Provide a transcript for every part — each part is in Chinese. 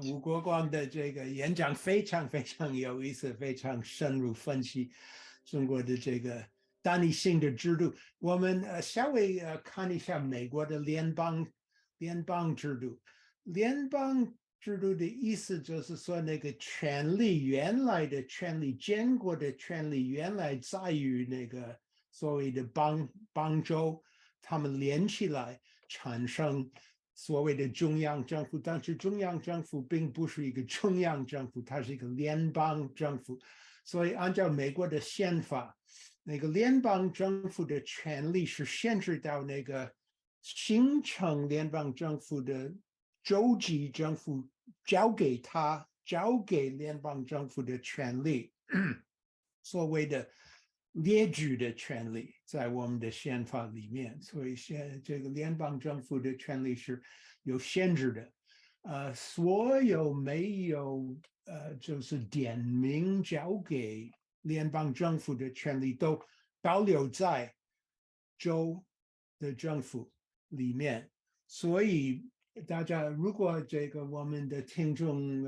吴国光的这个演讲非常非常有意思，非常深入分析中国的这个单一性的制度。我们稍微看一下美国的联邦制度。联邦制度的意思就是说，那个权力原来的权力，建国的权力原来在于那个所谓的邦州，他们连起来产生所谓的中央政府，但是中央政府并不是一个中央政府，它是一个联邦政府。所以按照美国的宪法，那个联邦政府的权力是限制到那个形成联邦政府的州级政府交给联邦政府的权利，所谓的列举的权利，在我们的宪法里面，所以这个联邦政府的权利是有限制的。所有没有就是点名交给联邦政府的权利都保留在州的政府里面，所以大家如果这个我们的听众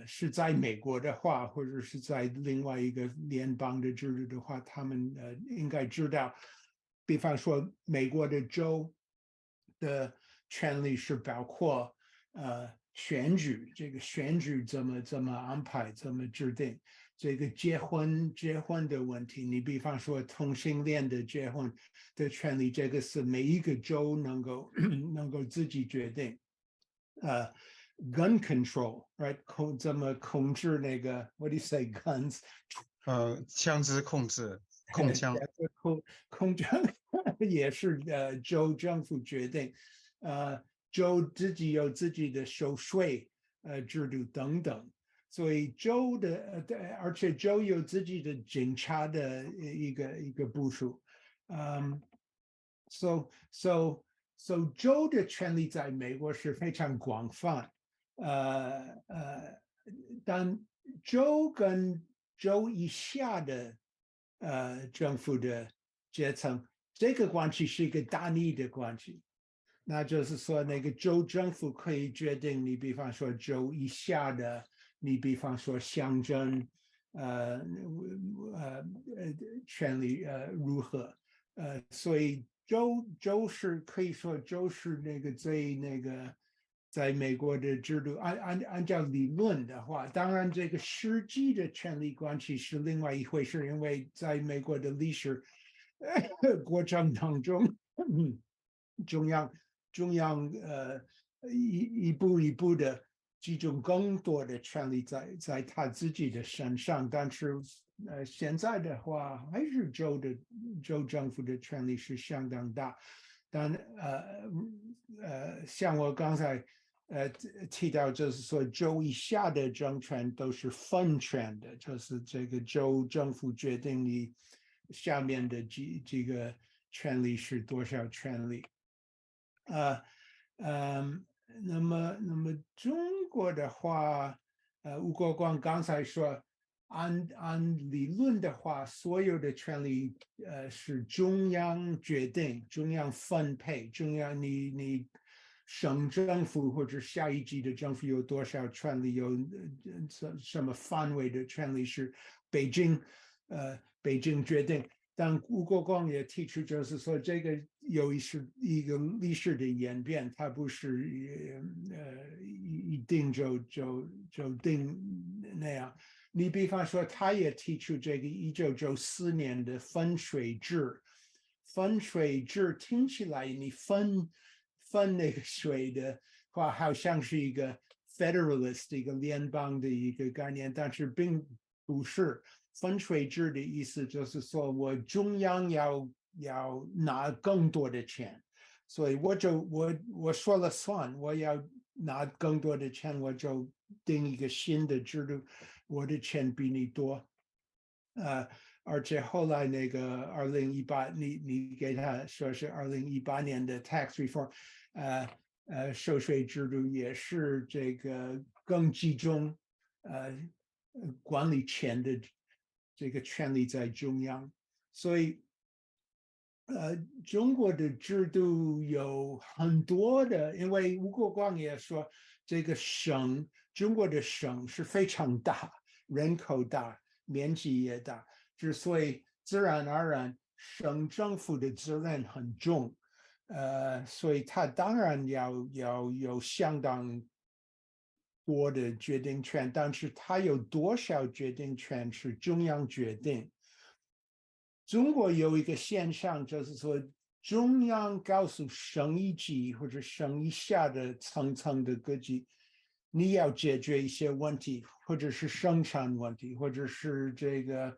是在美国的话，或者是在另外一个联邦的制度的话，他们应该知道，比方说美国的州的权利是包括选举，这个选举怎么安排，怎么制定。这个结婚的问题，你比方说同性恋的结婚的权利，这个是每一个州能够自己决定。Gun control，right？怎么控制那个 ？What do you say? Guns？枪支控制，控枪。控制也是州政府决定，州自己有自己的收税制度等等。所以州的而且州有自己的警察的一个部署。So so so 州的权利在美国是非常广泛。但州跟州以下的政府的阶层，这个关系是一个单一的关系。那就是说，那个州政府可以决定你，比方说州以下的，你比方说乡镇，权利如何，所以州是可以说州是那个最那个，在美国的制度按照理论的话，当然这个实际的权力关系是另外一回事，因为在美国的历史过程当中，中央一步一步的集中更多的权力在他自己的身上，但是现在的话还是州政府的权力是相当大，但像我刚才提到，就是说州以下的政权都是分权的，就是这个州政府决定你下面的几个权利是多少权利。那么中国的话，吴国光刚才说，按理论的话，所有的权利是中央决定、中央分配、中央你省政府或者下一级的政府有多少权利，有什么范围的权利是北京决定。但吴国光也提出，就是说这个有一个历史的演变，它不是一定就定那样。你比方说，他也提出这个1994年的分水制，分水制听起来你分那个水的话，好像是一个 federalist 一个联邦的一个概念，但是并不是。分水制的意思就是说，我中央要拿更多的钱，所以我说了算，我要拿更多的钱，我就定一个新的制度，我的钱比你多。而且后来那个2018，你给他说是2018年的 tax reform，收税制度也是这个更集中，管理钱的这个权力在中央，所以中国的制度有很多的，因为吴国光也说，这个省中国的省是非常大，人口大，面积也大，所以自然而然省政府的责任很重，所以他当然要有相当多的决定权，但是他有多少决定权是中央决定。中国有一个现象，就是说中央告诉省一级或者省以下的层层的各级，你要解决一些问题，或者是生产问题，或者是这个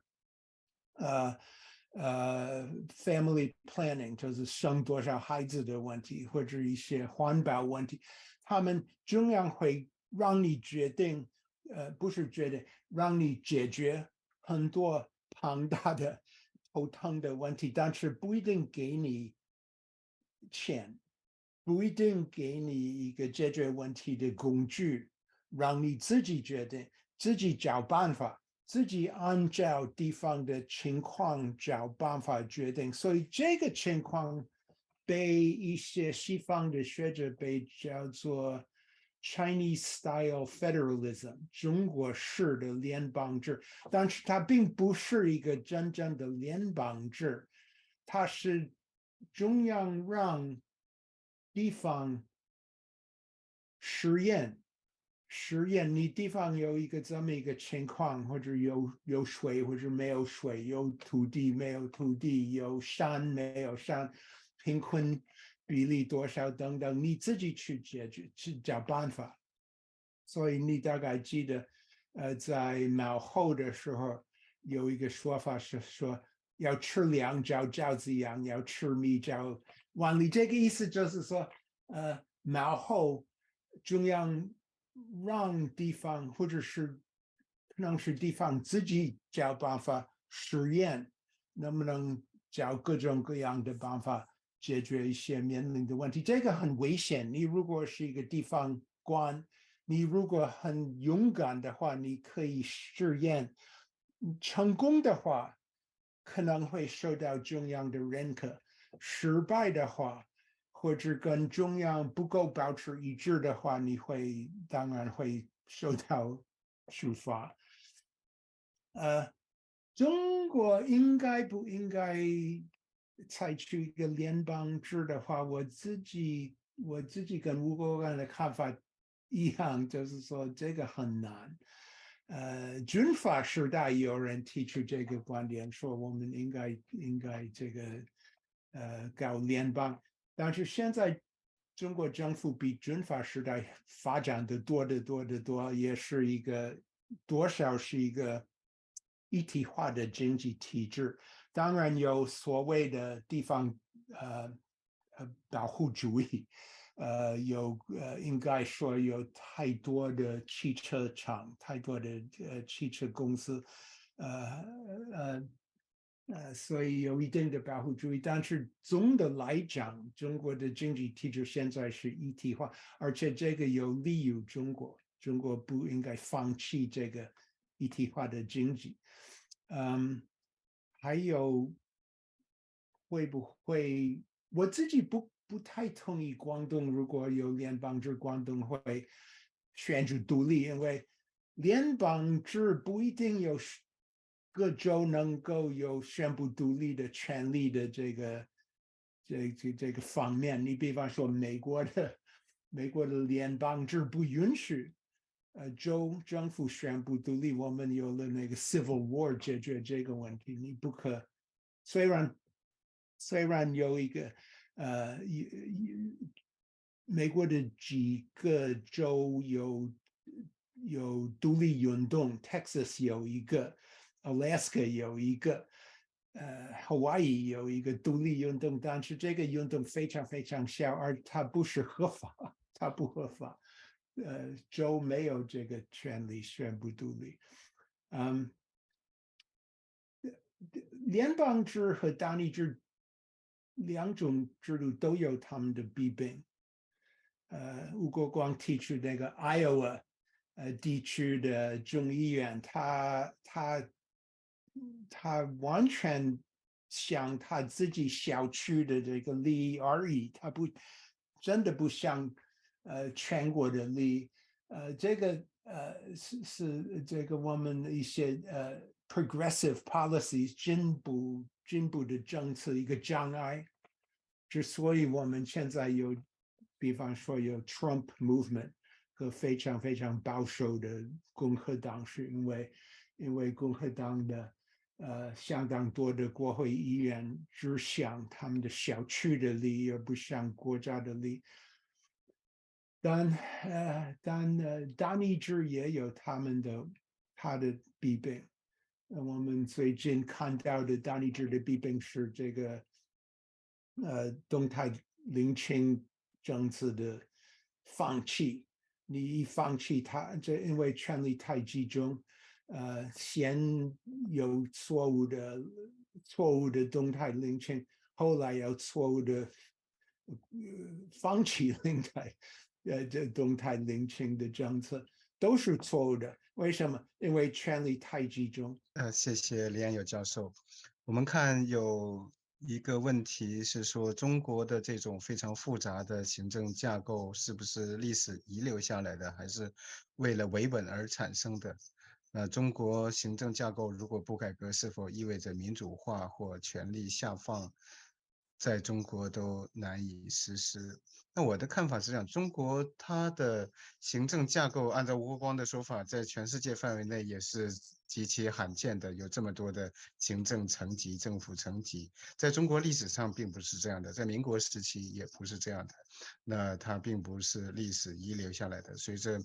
family planning，就是生多少孩子的问题，或者一些环保问题，他们中央会让你决定，不是决定，让你解决很多庞大的头疼的问题，但是不一定给你钱，不一定给你一个解决问题的工具，让你自己决定，自己找办法，自己按照地方的情况找办法决定。所以这个情况被一些西方的学者被叫做 Chinese style federalism， 中国式的联邦制，但是它并不是一个真正的联邦制，它是中央让地方实验，你地方有一个这么一个情况，或者有水或者没有水，有土地没有土地，有山没有山，贫困比例多少等等，你自己去解决，去找办法。所以你大概记得，在毛后的时候有一个说法是说，要吃粮找赵子阳，要吃米找万里。这个意思就是说，毛后中央让地方或者是可能是地方自己找办法实验，能不能找各种各样的办法解决一些面临的问题。这个很危险。你如果是一个地方官，你如果很勇敢的话，你可以试验，成功的话可能会受到中央的认可，失败的话或者跟中央不够保持一致的话，你当然会受到处罚。中国应该不应该采取一个联邦制的话，我自己跟吴国干的看法一样，就是说这个很难。军阀时代有人提出这个观点，说我们应该这个搞联邦，但是现在中国政府比军阀时代发展的多得多得多，也是一个多少是一个一体化的经济体制。当然有所谓的地方保护主义，应该说有太多的汽车厂，太多的汽车公司，所以有一定的保护主义。但是总的来讲，中国的经济体制现在是一体化，而且这个有利于中国，中国不应该放弃这个一体化的经济。还有会不会我自己不太同意广东如果有联邦制，广东会宣布独立，因为联邦制不一定有各州能够有宣布独立的权利的这个方面。你比方说美国的联邦制不允许州政府宣布独立，我们有了那个 Civil War 解决这个问题，你不可虽然有一个美国的几个州有独立运动 ，Texas 有一个 ，Alaska 有一个，Hawaii 有一个独立运动，但是这个运动非常非常小，而它不是合法，它不合法。州没有这个权利宣布独立。联邦制和单一制两种制度都有他们的弊病。吴国光提出那个 Iowa 地区的众议员，他完全想他自己小区的这个利益而已，他真的不想全国的利益。这个是这个我们一些progressive policies 进步的政策一个障碍。之所以我们现在有，比方说有 Trump movement 和非常非常保守的共和党，是因为共和党的相当多的国会议员只想他们的小区的利，而不想国家的利。但大逆之也有他的弊病。我们最近看到的大逆之的弊病是这个动态零清政策的放弃。你一放弃它，这因为权力太集中，先有错误的动态零清，后来有错误的放弃这动态零清的政策，都是错误的。为什么？因为权力太集中。谢谢李安友教授。我们看有一个问题是说，中国的这种非常复杂的行政架构是不是历史遗留下来的，还是为了维稳而产生的？中国行政架构如果不改革，是否意味着民主化或权力下放，在中国都难以实施？那我的看法是这样，中国它的行政架构，按照吴国光的说法，在全世界范围内也是极其罕见的，有这么多的行政层级、政府层级。在中国历史上并不是这样的，在民国时期也不是这样的。那它并不是历史遗留下来的。随着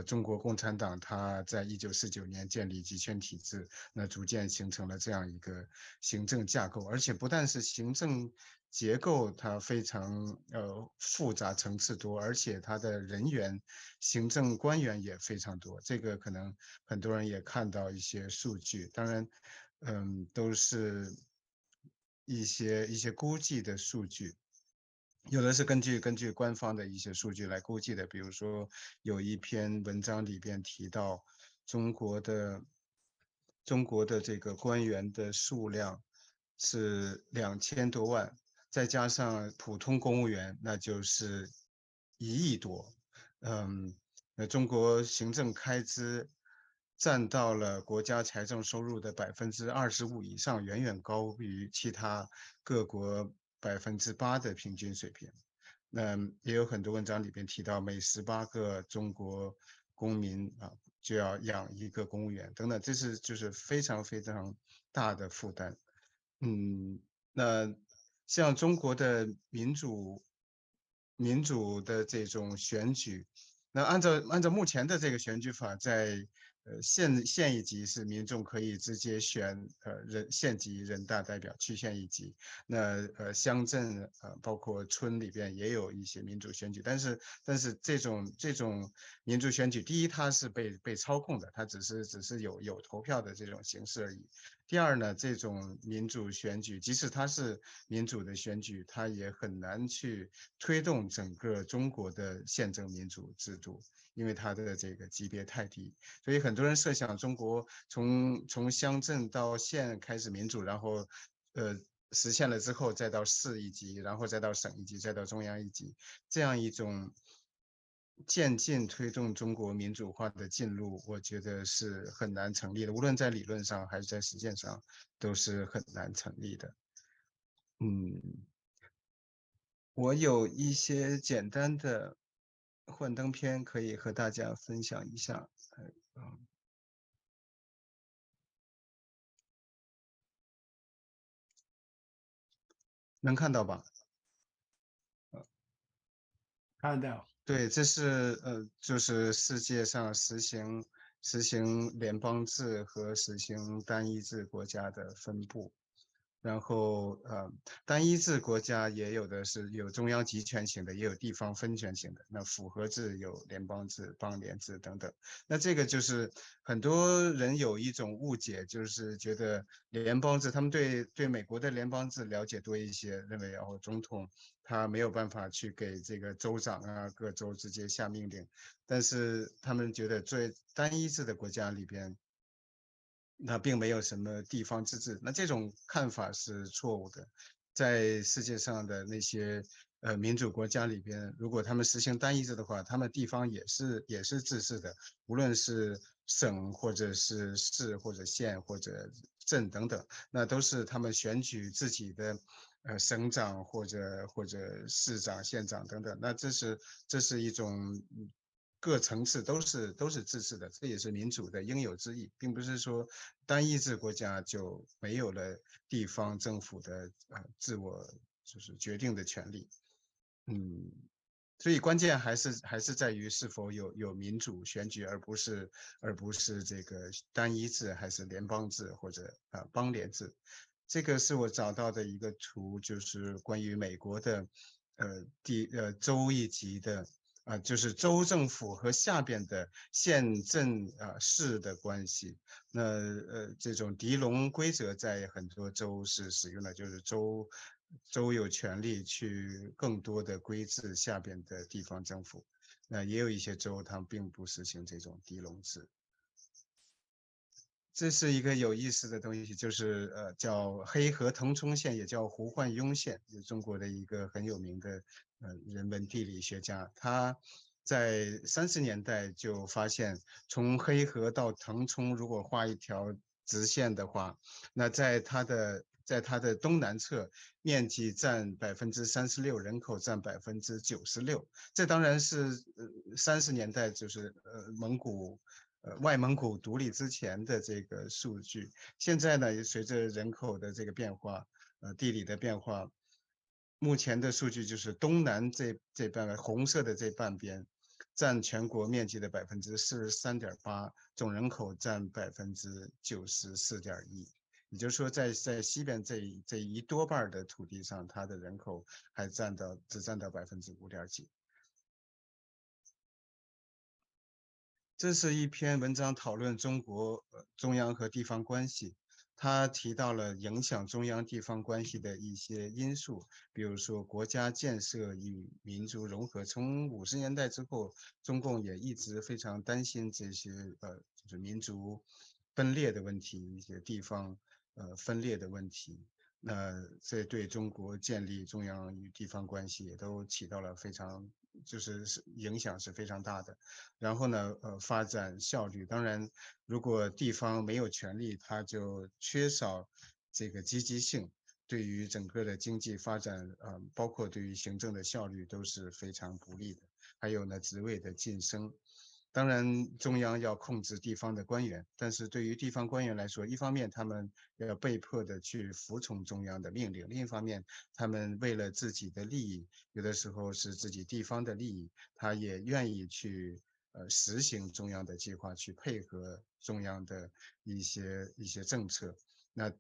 中国共产党它在1949年建立集权体制，那逐渐形成了这样一个行政架构，而且不但是行政结构它非常复杂层次多，而且它的人员行政官员也非常多。这个可能很多人也看到一些数据，当然，都是一些估计的数据。有的是根据官方的一些数据来估计的，比如说有一篇文章里边提到中国的中国的这个官员的数量是2000多万，再加上普通公务员，那就是1亿多。中国行政开支占到了国家财政收入的25%以上，远远高于其他各国8%的平均水平。那也有很多文章里边提到，每18个中国公民就要养一个公务员等等，这是就是非常非常大的负担。那像中国的民主的这种选举，那按照目前的这个选举法，在县一级是民众可以直接选县级人大代表，区县一级。那乡镇包括村里边也有一些民主选举，但是这种民主选举，第一它是被操控的，它只是有投票的这种形式而已。第二呢，这种民主选举，即使它是民主的选举，它也很难去推动整个中国的宪政民主制度，因为它的这个级别太低。所以很多人设想中国从乡镇到县开始民主，然后实现了之后再到市一级，然后再到省一级，再到中央一级，这样一种渐进推动中国民主化的进路，我觉得是很难成立的，无论在理论上还是在实践上都是很难成立的。嗯，我有一些简单的幻灯片可以和大家分享一下。能看到吧？看到。对，这是就是世界上实行联邦制和实行单一制国家的分布。然后单一制国家也有的是有中央集权型的，也有地方分权型的。那复合制有联邦制、邦联制等等。那这个就是很多人有一种误解，就是觉得联邦制，他们对美国的联邦制了解多一些，认为总统他没有办法去给这个州长各州直接下命令，但是他们觉得在单一制的国家里边，那并没有什么地方自治，那这种看法是错误的。在世界上的那些民主国家里边，如果他们实行单一制的话，他们地方也是自治的，无论是省或者是市或者县或者镇等等，那都是他们选举自己的省长或者市长、县长等等。那这是一种各层次都是自治的，这也是民主的应有之义，并不是说单一制国家就没有了地方政府的自我就是决定的权利。嗯，所以关键还是在于是否有民主选举，而不是这个单一制还是联邦制或者邦联制。这个是我找到的一个图，就是关于美国的州一级的就是州政府和下边的县镇市的关系。那这种狄龙规则在很多州是使用的，就是州有权利去更多的规制下边的地方政府。那也有一些州它并不实行这种狄龙制。这是一个有意思的东西，就是叫黑河腾冲县，也叫胡焕庸县，是中国的一个很有名的人文地理学家。他在30年代就发现，从黑河到腾冲，如果画一条直线的话，那在它的东南侧，面积占36%，人口占96%。这当然是30年代，就是外蒙古独立之前的这个数据。现在呢，随着人口的这个变化，地理的变化，目前的数据就是东南这半红色的这半边，占全国面积的43.8%，总人口占94.1%。也就是说在西边这一多半的土地上，它的人口只占到5.几%。这是一篇文章讨论中国中央和地方关系，他提到了影响中央地方关系的一些因素，比如说国家建设与民族融合。从50年代之后，中共也一直非常担心这些就是民族分裂的问题，一些地方分裂的问题。那这对中国建立中央与地方关系也都起到了非常就是影响是非常大的。然后呢，发展效率。当然，如果地方没有权利，它就缺少这个积极性，对于整个的经济发展，包括对于行政的效率都是非常不利的。还有呢，职位的晋升。当然，中央要控制地方的官员，但是对于地方官员来说，一方面他们要被迫的去服从中央的命令，另一方面，他们为了自己的利益，有的时候是自己地方的利益，他也愿意去实行中央的计划，去配合中央的一些政策。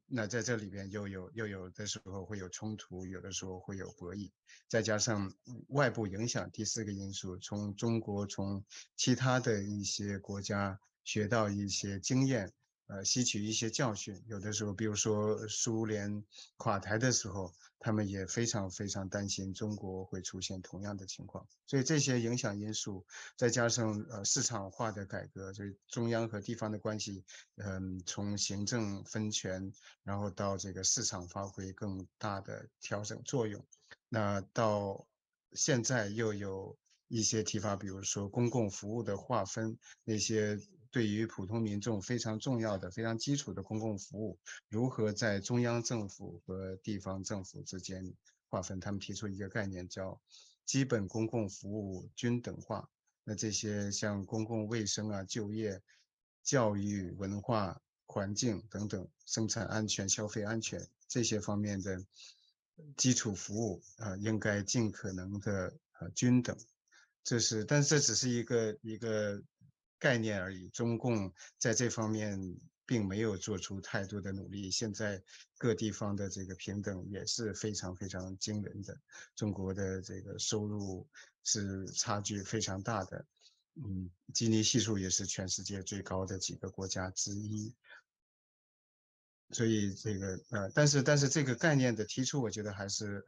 那在这里边又有的时候会有冲突，有的时候会有博弈，再加上外部影响，第4个因素，从中国从其他的一些国家学到一些经验，吸取一些教训。有的时候，比如说苏联垮台的时候，他们也非常非常担心中国会出现同样的情况。所以这些影响因素，再加上市场化的改革，所以中央和地方的关系，从行政分权，然后到这个市场发挥更大的调整作用。那到现在又有一些提法，比如说公共服务的划分，那些对于普通民众非常重要的、非常基础的公共服务，如何在中央政府和地方政府之间划分？他们提出一个概念叫基本公共服务均等化。那这些像公共卫生啊、就业、教育、文化、环境等等，生产安全、消费安全这些方面的基础服务应该尽可能的均等。但是这只是一个概念而已。中共在这方面并没有做出太多的努力。现在各地方的这个平等也是非常非常惊人的，中国的这个收入是差距非常大的。基尼系数也是全世界最高的几个国家之一。所以这个但是这个概念的提出，我觉得还是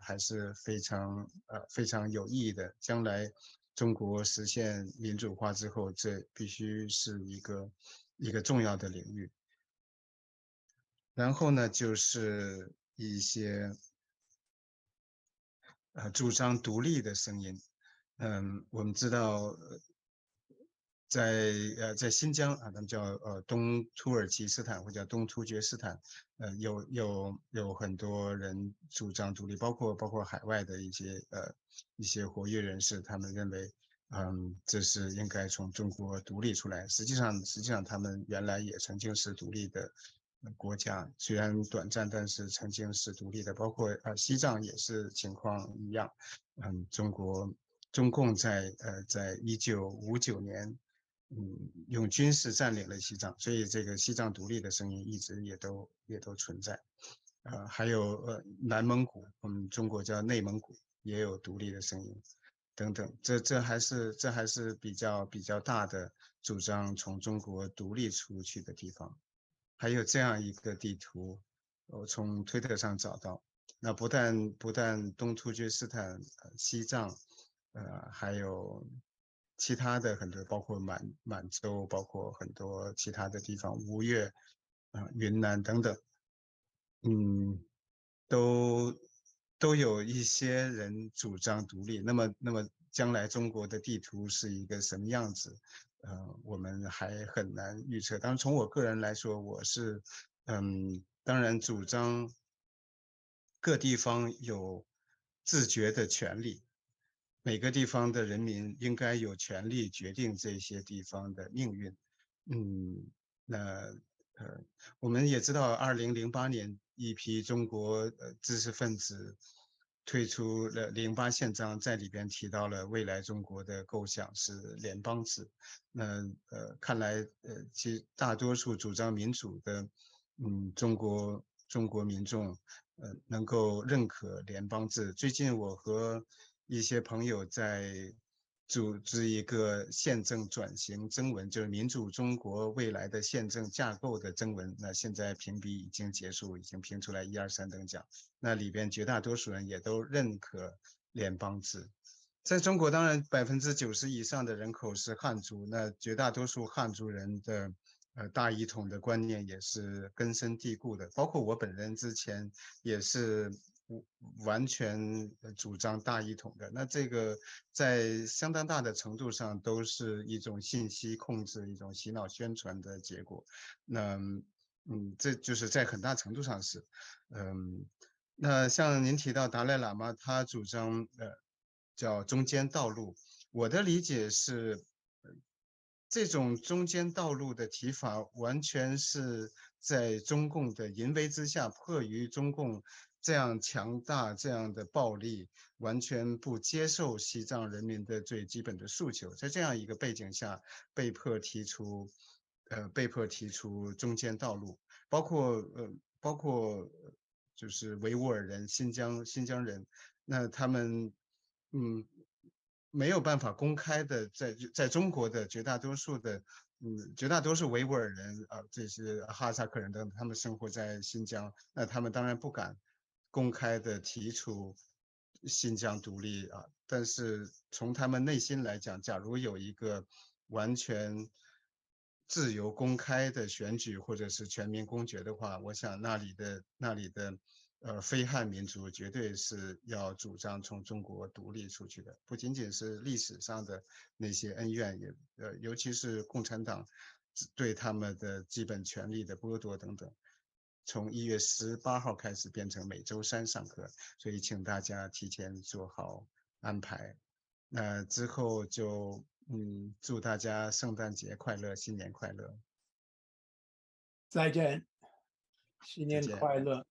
非常有意义的。将来中国实现民主化之后，这必须是一个重要的领域。然后呢，就是一些主张独立的声音。我们知道，在新疆啊，他们叫东土耳其斯坦或者叫东突厥斯坦，有很多人主张独立，包括海外的一些活跃人士，他们认为，这是应该从中国独立出来。实际上他们原来也曾经是独立的国家，虽然短暂，但是曾经是独立的。包括西藏也是情况一样。中共在1959年。用军事占领了西藏，所以这个西藏独立的声音一直也都存在。还有南蒙古，我们中国叫内蒙古，也有独立的声音，等等。这还是比较大的主张从中国独立出去的地方。还有这样一个地图，我从推特上找到。那不但东突厥斯坦、西藏，还有其他的很多，包括满洲，包括很多其他的地方，吴越，云南等等，嗯，都都有一些人主张独立。那么将来中国的地图是一个什么样子？我们还很难预测。当然，从我个人来说，我是当然主张各地方有自觉的权利，每个地方的人民应该有权利决定这些地方的命运。嗯，那呃，我们也知道2008年一批中国知识分子推出了08宪章，在里边提到了未来中国的构想是联邦制。那看来其实大多数主张民主的中国民众能够认可联邦制。最近我和一些朋友在组织一个宪政转型征文，就是民主中国未来的宪政架构的征文。那现在评比已经结束，已经评出来1、2、3等奖。那里边绝大多数人也都认可联邦制。在中国，当然90%以上的人口是汉族，那绝大多数汉族人的大一统的观念也是根深蒂固的。包括我本人之前也是完全主张大一统的。那这个在相当大的程度上都是一种信息控制、一种洗脑宣传的结果。那这就是在很大程度上是，嗯，那像您提到达赖喇嘛，他主张叫中间道路。我的理解是，这种中间道路的提法完全是在中共的淫威之下，迫于中共这样强大、这样的暴力，完全不接受西藏人民的最基本的诉求。在这样一个背景下，被迫提出，中间道路，包括就是维吾尔人、新疆人，那他们嗯没有办法公开的在中国的绝大多数维吾尔人这些哈萨克人等，他们生活在新疆，那他们当然不敢公开的提出新疆独立啊。但是从他们内心来讲，假如有一个完全自由公开的选举或者是全民公决的话，我想那里的非汉民族绝对是要主张从中国独立出去的。不仅仅是历史上的那些恩怨，尤其是共产党对他们的基本权利的剥夺等等。从1月18号开始变成每周3上课，所以请大家提前做好安排。那之后就祝大家圣诞节快乐，新年快乐，再见，新年再见。快乐。